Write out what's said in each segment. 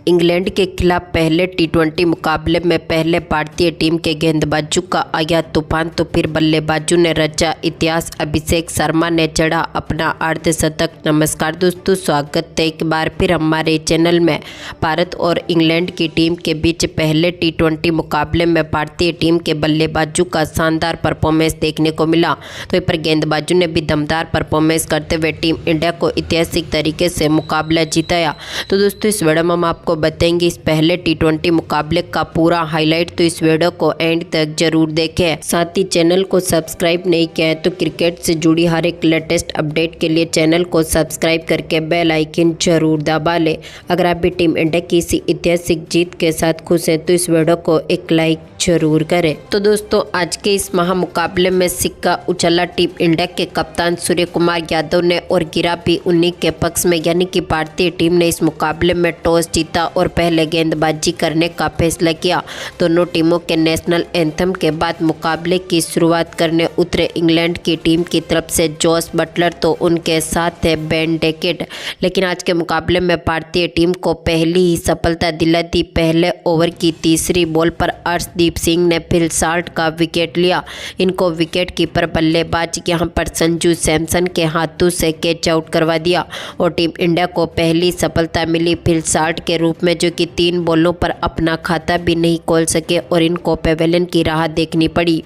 England के खिलाफ पहले टी20 मुकाबले में पहले भारतीय टीम के गेंदबाजों का आया तूफान तो फिर बल्लेबाजों ने रचा इतिहास। अभिषेक शर्मा ने चढ़ा अपना अर्धशतक। नमस्कार दोस्तों, स्वागत है एक बार फिर हमारे चैनल में। भारत और इंग्लैंड की टीम के बीच पहले टी20 मुकाबले में भारतीय टीम के बल्लेबाजों का शानदार परफॉर्मेंस देखने को मिला। तो इस पर गेंदबाजों ने भी दमदार परफॉर्मेंस करते हुए टीम इंडिया को ऐतिहासिक तरीके से मुकाबला जिताया। तो दोस्तों इस वीडियो में हम आपको बताएंगे इस पहले टी20 मुकाबले का पूरा हाईलाइट, तो इस वीडियो को एंड तक जरूर देखें। साथ ही चैनल को सब्सक्राइब नहीं किया है तो क्रिकेट से जुड़ी हर एक लेटेस्ट अपडेट के लिए चैनल को सब्सक्राइब करके बेल आइकन जरूर दबा लें। अगर आप भी टीम इंडिया की इसी ऐतिहासिक जीत के साथ खुश हैं तो इस वीडियो को एक लाइक जरूर करें। तो दोस्तों आज के इस महामुकाबले में सिक्का उछला टीम इंडिया के कप्तान सूर्य कुमार यादव ने और गिरा भी उन्हीं के पक्ष में, यानी कि भारतीय टीम ने इस मुकाबले में टॉस जीता और पहले गेंदबाजी करने का फैसला किया। दोनों टीमों के नेशनल एंथम के बाद मुकाबले की शुरुआत करने उतरे इंग्लैंड की टीम की तरफ से जोस बटलर, तो उनके साथ थे बेन डकेट। लेकिन आज के मुकाबले में भारतीय टीम को पहली ही सफलता दिला दी। पहले ओवर की तीसरी बॉल पर अर्शदीप सिंह ने फिल साल्ट का विकेट लिया। इनको विकेट कीपर बल्लेबाज यहां पर संजू सैमसन के हाथों से कैच आउट करवा दिया और टीम इंडिया को पहली सफलता मिली फिल साल्ट के रूप में, जो कि 3 बॉलों पर अपना खाता भी नहीं खोल सके और इनको पेवेलियन की राह देखनी पड़ी।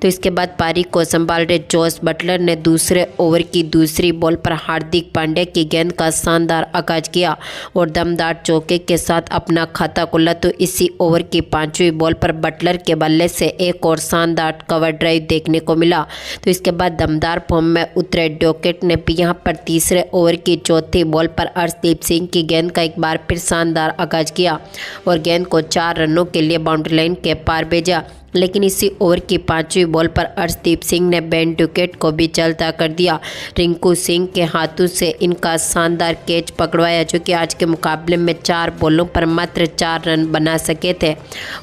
तो इसके बाद पारी को संभाल रहे जोस बटलर ने दूसरे ओवर की दूसरी बॉल पर हार्दिक पांड्या की गेंद का शानदार आगाज किया और दमदार चौके के साथ अपना खाता खोला। तो इसी ओवर की 5वीं बॉल पर बटलर के बल्ले से एक और शानदार कवर ड्राइव देखने को मिला। तो इसके बाद दमदार फॉर्म में उतरे डकेट ने भी यहां पर तीसरे ओवर की चौथी बॉल पर अर्शदीप सिंह की गेंद का एक बार फिर शानदार आगाज किया और गेंद को 4 रनों के लिए बाउंड्री लाइन के पार भेजा। लेकिन इसी ओवर की 5वीं बॉल पर अर्शदीप सिंह ने बेन डकेट को भी चलता कर दिया। रिंकू सिंह के हाथों से इनका शानदार कैच पकड़वाया, जो कि आज के मुकाबले में 4 बॉलों पर मात्र 4 रन बना सके थे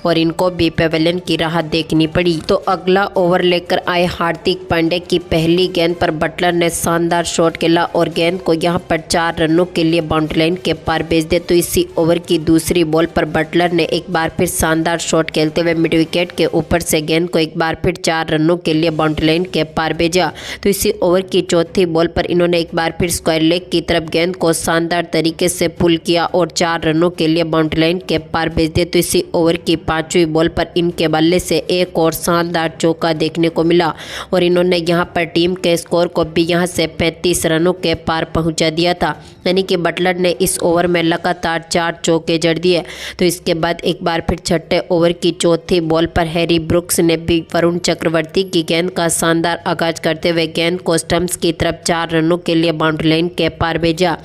और इनको भी पेवेलियन की राह देखनी पड़ी। तो अगला ओवर लेकर आए हार्दिक पांड्या की पहली गेंद पर बटलर ने शानदार शॉट खेला और गेंद को यहां पर 4 रनों के लिए बाउंड्री लाइन के पार भेज दिया। तो इसी ओवर की दूसरी बॉल पर बटलर ने एक बार फिर शानदार शॉट खेलते हुए मिड विकेट के ऊपर से गेंद को एक बार फिर 4 रनों के लिए बाउंड्री लाइन के पार भेजा। तो इसी ओवर की चौथी बॉल पर इन्होंने एक बार फिर स्क्वायर लेग की तरफ गेंद को शानदार तरीके से पुल किया और 4 रनों के लिए बाउंड्री लाइन के पार भेज दिया। तो इसी ओवर की 5वीं बॉल पर इनके बल्ले से एक और शानदार चौका देखने को मिला और इन्होंने यहां पर टीम के स्कोर को भी यहां से 35 रनों के पार पहुंचा दिया था, यानी कि बटलर ने इस ओवर में लगातार 4 चौके जड़ दिए। तो इसके बाद एक बार फिर छठे ओवर की चौथी बॉल पर हैरी ब्रुक्स ने भी वरुण चक्रवर्ती की गेंद का शानदार आगाज करते हुए गेंद को स्टंप्स की तरफ 4 रनों के लिए बाउंड्री लाइन के पार भेजा।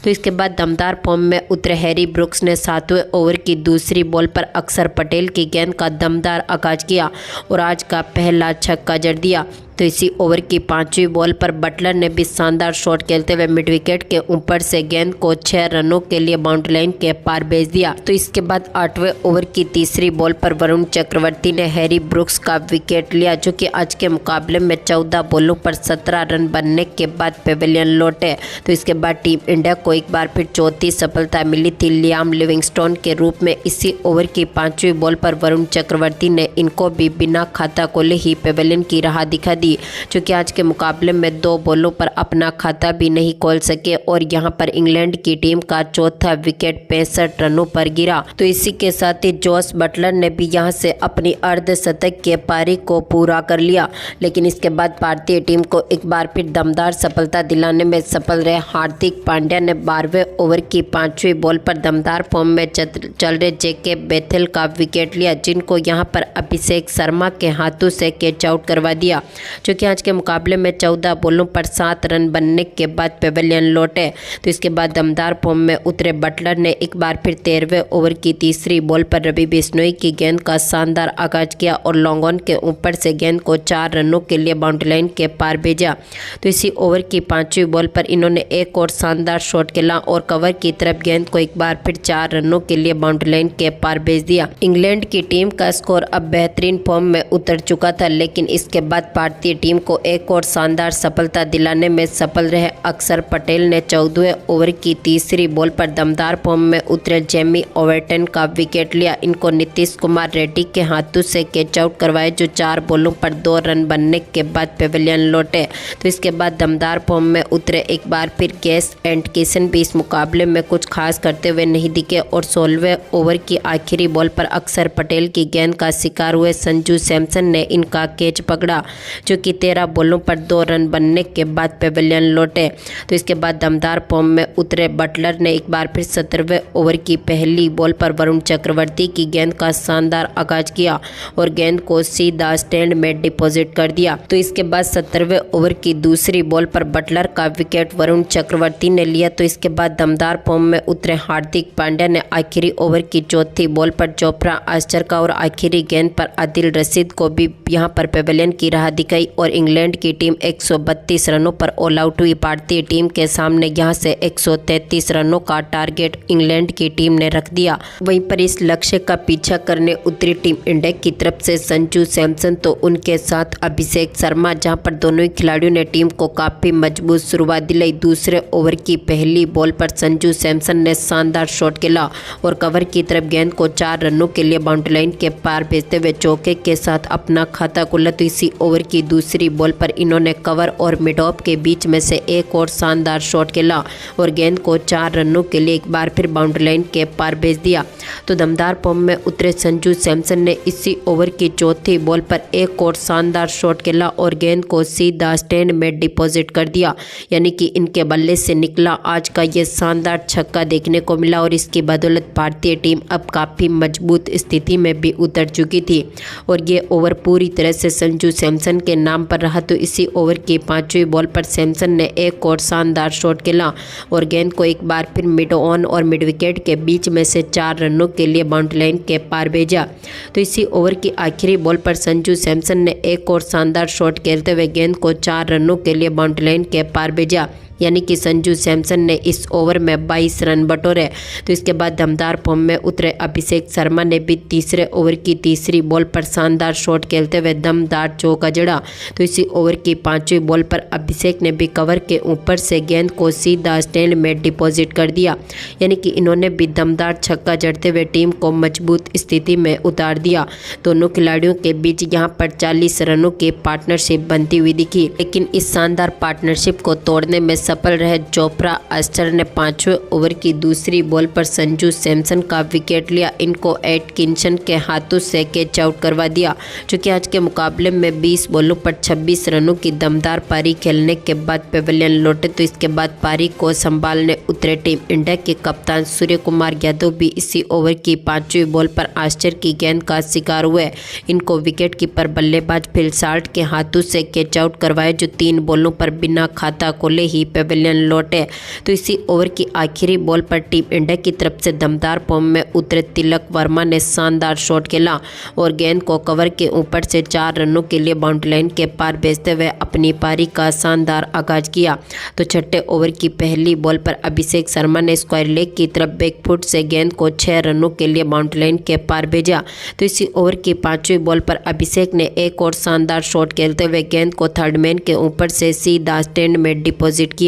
तो इसके बाद दमदार फॉर्म में उतरे हैरी ब्रुक्स ने 7वें ओवर की दूसरी बॉल पर अक्षर पटेल की गेंद का दमदार आगाज किया और आज का पहला छक्का जड़ दिया। तो इसी ओवर की 5वीं बॉल पर बटलर ने भी शानदार शॉट खेलते हुए मिड विकेट के ऊपर से गेंद को 6 रनों के लिए बाउंड्री लाइन के पार भेज दिया। तो इसके बाद 8वें ओवर की तीसरी बॉल पर वरुण चक्रवर्ती ने हैरी ब्रुक्स का विकेट लिया, जो कि आज के मुकाबले में 14 बॉलों पर 17 रन बनने के बाद पेवेलियन लौटे। तो इसके बाद टीम इंडिया को एक बार फिर चौथी सफलता मिली थी लियाम लिविंगस्टोन के रूप में। इसी ओवर की 5वीं बॉल पर वरुण चक्रवर्ती ने इनको भी बिना खाता खोले ही पेवेलियन की राह दिखा दी, जो कि आज के मुकाबले में 2 बॉलों पर अपना खाता भी नहीं खोल सके और यहां पर इंग्लैंड की टीम का चौथा विकेट 65 रनों पर गिरा। तो इसी के साथ ही जोस बटलर ने भी यहां से अपनी अर्धशतक के पारी को पूरा कर लिया। लेकिन इसके बाद भारतीय टीम को एक बार फिर दमदार सफलता दिलाने में सफल रहे हार्दिक पांड्या ने 12वें ओवर की 5वीं बॉल पर दमदार फॉर्म में चल रहे जेके बेथेल का विकेट लिया, जिनको यहां पर अभिषेक शर्मा के हाथों से कैच आउट करवा दिया, जो कि आज के मुकाबले में 14 बॉलों पर 7 रन बनने के बाद पेवेलियन लौटे। तो इसके बाद दमदार फॉर्म में उतरे बटलर ने एक बार फिर 13वें ओवर की तीसरी बॉल पर रवि बिश्नोई की गेंद का शानदार आगाज किया और लॉन्ग ऑन के ऊपर से गेंद को 4 रनों के लिए बाउंड्री लाइन के पार भेजा। तो इसी ओवर की 5वीं बॉल पर इन्होंने एक और शानदार शॉट खेला और कवर की तरफ गेंद को एक बार फिर 4 रनों के लिए बाउंड्री लाइन के पार भेज दिया। इंग्लैंड की टीम का स्कोर अब बेहतरीन फॉर्म में उतर चुका था, लेकिन इसके बाद भारतीय भारतीय टीम को एक और शानदार सफलता दिलाने में सफल रहे अक्षर पटेल ने 14वें ओवर की तीसरी बॉल पर दमदार फॉर्म में उतरे जेमी ओवेटन का विकेट लिया। इनको नीतीश कुमार रेड्डी के हाथों से कैच आउट करवाए, जो 4 बॉलों पर 2 रन बनने के बाद पेविलियन लौटे। तो इसके बाद दमदार फॉर्म में उतरे एक बार फिर केस एंडरसन भी इस मुकाबले में कुछ खास करते हुए नहीं दिखे और 16वें ओवर की आखिरी बॉल पर अक्षर पटेल की गेंद का शिकार हुए संजू सैमसन ने इनका कैच पकड़ा, जो कि 13 बॉलों पर 2 रन बनने के बाद पेविलियन लौटे। तो इसके बाद दमदार फॉर्म में उतरे बटलर ने एक बार फिर 17वें ओवर की पहली बॉल पर वरुण चक्रवर्ती की गेंद का शानदार आगाज किया और गेंद को सीधा स्टैंड में डिपॉजिट कर दिया। तो इसके बाद 17वें ओवर की दूसरी बॉल पर बटलर का विकेट वरुण चक्रवर्ती ने लिया। तो इसके बाद दमदार फॉर्म में उतरे हार्दिक पांड्या ने आखिरी ओवर की चौथी बॉल पर जोफ्रा आर्चर का और आखिरी गेंद पर आदिल रशीद को भी यहां पर पेविलियन की राह दिखाई और इंग्लैंड की टीम 132 रनों पर ऑल आउट हुई। भारतीय टीम के सामने यहां से 133 रनों का टारगेट इंग्लैंड की टीम ने रख दिया। वहीं पर इस लक्ष्य का पीछा करने उतरी टीम इंडिया की तरफ से संजू सैमसन तो उनके साथ अभिषेक शर्मा, जहां पर दोनों ही खिलाड़ियों ने टीम को काफी मजबूत शुरुआत दिलाई। दूसरे ओवर की पहली बॉल पर संजू सैमसन ने शानदार शॉट खेला और कवर की तरफ गेंद को 4 रनों के लिए बाउंड्री लाइन के पार भेजते हुए चौके के साथ अपना खाता खुला। तो इसी ओवर की दूसरी बॉल पर इन्होंने कवर और मिड ऑफ के बीच में से एक और शानदार शॉट खेला और गेंद को 4 रनों के लिए एक बार फिर बाउंड्री लाइन के पार भेज दिया। तो दमदार फॉर्म में उतरे संजू सैमसन ने इसी ओवर की चौथी बॉल पर एक और शानदार शॉट खेला और गेंद को सीधा स्टैंड में डिपॉजिट कर दिया। यानी कि इनके बल्ले से निकला आज का ये शानदार छक्का देखने को मिला और इसकी बदौलत भारतीय टीम अब काफ़ी मजबूत स्थिति में भी उतर चुकी थी और ये ओवर पूरी तरह से संजू सैमसन के नाम पर रहा। तो इसी ओवर की 5वीं बॉल पर सैमसन ने एक और शानदार शॉट खेला और गेंद को एक बार फिर मिड ऑन और मिड विकेट के बीच में से 4 रनों के लिए बाउंड्री लाइन के पार भेजा। तो इसी ओवर की आखिरी बॉल पर संजू सैमसन ने एक और शानदार शॉट खेलते हुए गेंद को 4 रनों के लिए बाउंड्री लाइन के पार भेजा। यानी कि संजू सैमसन ने इस ओवर में 22 रन बटोरे। तो इसके बाद दमदार फॉर्म में उतरे अभिषेक शर्मा ने भी तीसरे ओवर की तीसरी बॉल पर शानदार शॉट खेलते हुए दमदार चौका जड़ा। तो इसी ओवर की 5वीं बॉल पर अभिषेक ने भी कवर के ऊपर से गेंद को सीधा स्टैंड में डिपॉजिट कर दिया। यानी कि इन्होंने भी दमदार छक्का जड़ते हुए टीम को मजबूत स्थिति में उतार दिया। दोनों खिलाड़ियों के बीच यहाँ पर 40 रनों की पार्टनरशिप बनती हुई दिखी, लेकिन इस शानदार पार्टनरशिप को तोड़ने में सफल रहे जोफ्रा आर्चर ने 5वें ओवर की दूसरी बॉल पर संजू सैमसन का विकेट लिया। इनको एटकिंसन के हाथों से कैच आउट करवा दिया, जो कि आज के मुकाबले में 20 बॉलों पर 26 रनों की दमदार पारी खेलने के बाद पेविलियन लौटे। तो इसके बाद पारी को संभालने उतरे टीम इंडिया के कप्तान सूर्य कुमार यादव भी इसी ओवर की 5वीं बॉल पर आर्चर की गेंद का शिकार हुए। इनको विकेट कीपर बल्लेबाज फिल साल्ट के हाथों से कैच आउट करवाए, जो 3 बॉलों पर बिना खाता खोले ही पेविलियन लौटे। तो इसी ओवर की आखिरी बॉल पर टीम इंडिया की तरफ से दमदार फॉर्म में उतरे तिलक वर्मा ने शानदार शॉट खेला और गेंद को कवर के ऊपर से 4 रनों के लिए बाउंड्री लाइन के पार भेजते हुए अपनी पारी का शानदार आगाज किया। तो छठे ओवर की पहली बॉल पर अभिषेक शर्मा ने स्क्वायर लेग की तरफ बैकफुट से गेंद को 6 रनों के लिए बाउंड्री लाइन के पार भेजा। तो इसी ओवर की 5वीं बॉल पर अभिषेक ने एक और शानदार शॉट खेलते हुए गेंद को थर्ड मैन के ऊपर से सीधा स्टैंड में डिपॉजिट किया।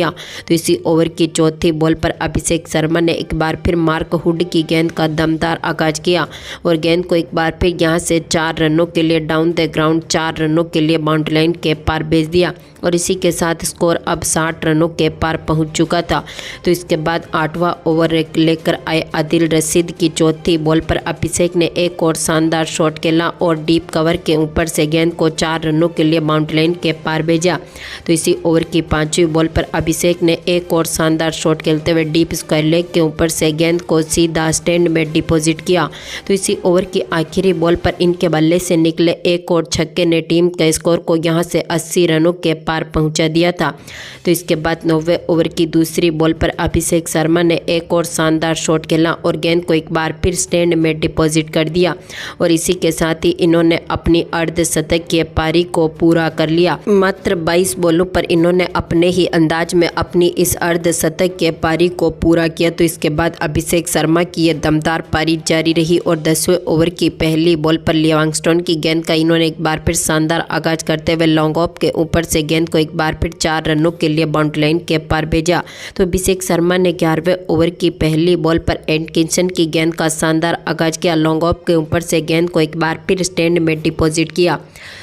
तो इसी ओवर की चौथी बॉल पर अभिषेक शर्मा ने एक बार फिर मार्क हुड की गेंद का दमदार आगाज किया और गेंद को एक बार फिर यहां से 4 रनों के लिए डाउन द ग्राउंड 4 रनों के लिए बाउंड्री लाइन के पार भेज दिया और इसी के साथ स्कोर अब 60 रनों के पार पहुंच चुका था। तो इसके बाद 8वां ओवर लेकर आए आदिल रशीद की चौथी बॉल पर अभिषेक ने एक और शानदार शॉट खेला और डीप कवर के ऊपर से गेंद को 4 रनों के लिए बाउंड्री लाइन के पार भेजा। तो इसी ओवर की 5वीं बॉल पर अभिषेक ने एक और शानदार शॉट खेलते हुए डीप स्क्वायर लेग के ऊपर से गेंद को सीधा स्टैंड में डिपॉजिट किया। तो इसी ओवर की आखिरी बॉल पर इनके बल्ले से निकले एक और छक्के ने टीम के स्कोर को यहां से 80 रनों के पार पहुंचा दिया था। तो इसके बाद 9वें ओवर की दूसरी बॉल पर अभिषेक शर्मा ने एक और शानदार शॉट खेला और गेंद को एक बार फिर स्टैंड में डिपॉजिट कर दिया और इसी के साथ ही इन्होंने अपनी अर्धशतकीय पारी को पूरा कर लिया। मात्र 22 बॉलों पर इन्होंने अपने ही अंदाज में अपनी इस अर्धशतक के पारी को पूरा किया। तो इसके बाद अभिषेक शर्मा की ये दमदार पारी जारी रही और 10वें ओवर की पहली बॉल पर लिविंगस्टन की गेंद का इन्होंने एक बार फिर शानदार आगाज करते हुए लॉन्ग ऑफ के ऊपर से गेंद को एक बार फिर 4 रनों के लिए बाउंड्री लाइन के पार भेजा। तो अभिषेक शर्मा ने 11वें ओवर की पहली बॉल पर एटकिंसन की गेंद का शानदार आगाज किया। लॉन्ग ऑफ के ऊपर से गेंद को एक बार फिर स्टैंड में डिपॉजिट किया।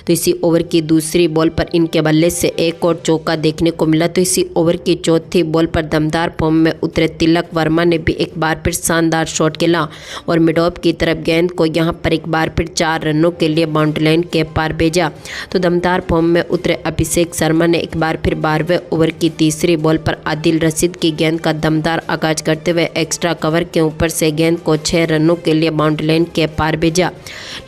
तो इसी ओवर की दूसरी बॉल पर इनके बल्ले से एक और चौका देखने को मिला। तो इसी ओवर की चौथी बॉल पर दमदार फॉर्म में उतरे तिलक वर्मा ने भी एक बार फिर शानदार शॉट खेला और मिड ऑफ की तरफ गेंद को यहां पर एक बार फिर 4 रनों के लिए बाउंड्री लाइन के पार भेजा। तो दमदार फॉर्म में उतरे अभिषेक शर्मा ने एक बार फिर 12वें ओवर की तीसरी बॉल पर आदिल रशीद की गेंद का दमदार आगाज करते हुए एक्स्ट्रा कवर के ऊपर से गेंद को 6 रनों के लिए बाउंड्री लाइन के पार भेजा।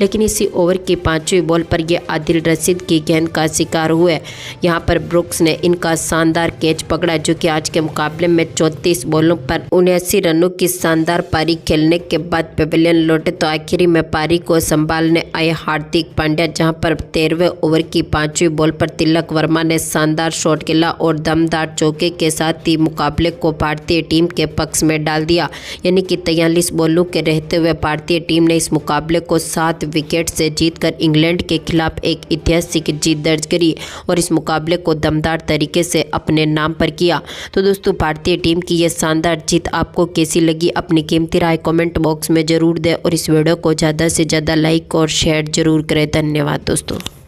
लेकिन इसी ओवर की 5वीं बॉल पर यह आदिल रशीद की गेंद का शिकार हुए। यहाँ पर ब्रुक्स ने इनका शानदार कैच पकड़ा, जो कि आज के मुकाबले में 34 बॉलों पर 79 रनों की शानदार पारी खेलने के बाद पवेलियन लौटे। तो आखिरी में पारी को संभालने आए हार्दिक पांड्या, जहां पर 13वें ओवर की 5वीं बॉल पर तिलक वर्मा ने शानदार शॉट खेला और दमदार चौके के साथ ही मुकाबले को भारतीय टीम के पक्ष में डाल दिया। यानी कि 43 बॉलों के रहते हुए भारतीय टीम ने इस मुकाबले को 7 विकेट से जीतकर इंग्लैंड के खिलाफ एक ऐतिहासिक जीत दर्ज करी और इस मुकाबले को दमदार तरीके से अपने नाम पर किया। तो दोस्तों, भारतीय टीम की यह शानदार जीत आपको कैसी लगी, अपनी कीमती राय कमेंट बॉक्स में जरूर दें और इस वीडियो को ज़्यादा से ज़्यादा लाइक और शेयर जरूर करें। धन्यवाद दोस्तों।